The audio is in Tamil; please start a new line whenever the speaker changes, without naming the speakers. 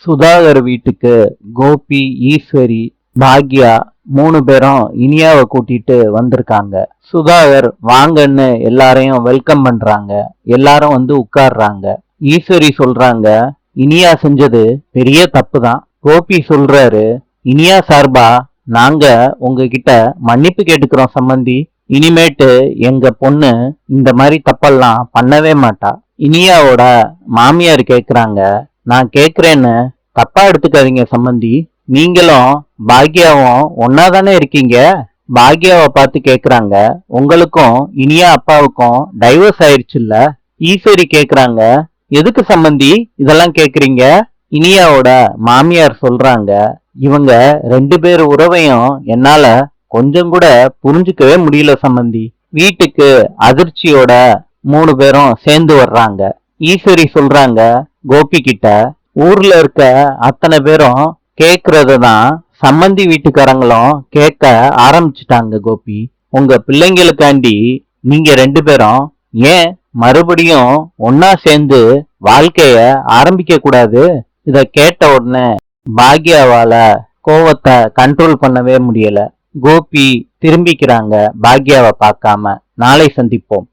சுதாகர் வீட்டுக்கு கோபி, ஈஸ்வரி, பாக்யா 3 பேரும் இனியாவை கூட்டிட்டு வந்திருக்காங்க. சுதாகர் வாங்கன்னு எல்லாரையும் வெல்கம் பண்றாங்க. எல்லாரும் வந்து உட்கார்றாங்க. ஈஸ்வரி சொல்றாங்க, இனியா செஞ்சது பெரிய தப்பு தான். கோபி சொல்றாரு, இனியா சார்பா நாங்க உங்ககிட்ட மன்னிப்பு கேட்டுக்கிறோம் சம்பந்தி. இனிமேட்டு எங்க பொண்ணு இந்த மாதிரி தப்பெல்லாம் பண்ணவே மாட்டா. இனியாவோட மாமியார் கேக்குறாங்க, நான் கேக்குறேன்னு தப்பா எடுத்துக்காதீங்க சம்பந்தி. நீங்களும் பாக்யாவும் ஒன்னாதானே இருக்கீங்க? பாக்யாவை பார்த்து கேக்குறாங்க, உங்களுக்கும் இனியா அப்பாவுக்கும் டைவர்ஸ் ஆயிடுச்சுல்ல? ஈஸ்வரி கேக்குறாங்க, எதுக்கு சம்பந்தி இதெல்லாம் கேக்குறீங்க? இனியாவோட மாமியார் சொல்றாங்க, இவங்க 2 பேர் உறவையும் என்னால கொஞ்சம் கூட புரிஞ்சுக்கவே முடியல சம்பந்தி. வீட்டுக்கு அதிர்ச்சியோட 3 பேரும் சேர்ந்து வர்றாங்க. ஈஸ்வரி சொல்றாங்க கோபி கிட்ட, ஊர்ல இருக்க அத்தனை பேரும் கேக்குறதுதான் சம்பந்தி வீட்டுக்காரங்களும் கேட்க ஆரம்பிச்சுட்டாங்க. கோபி, உங்க பிள்ளைங்களுக்காண்டி நீங்க 2 பேரும் ஏன் மறுபடியும் ஒன்னா சேர்ந்து வாழ்க்கைய ஆரம்பிக்க கூடாது? இத கேட்ட உடனே பாக்யாவால கோவத்தை கண்ட்ரோல் பண்ணவே முடியல. கோபி திரும்பிக்கிறாங்க பாக்யாவை பார்க்காம. நாளை சந்திப்போம்.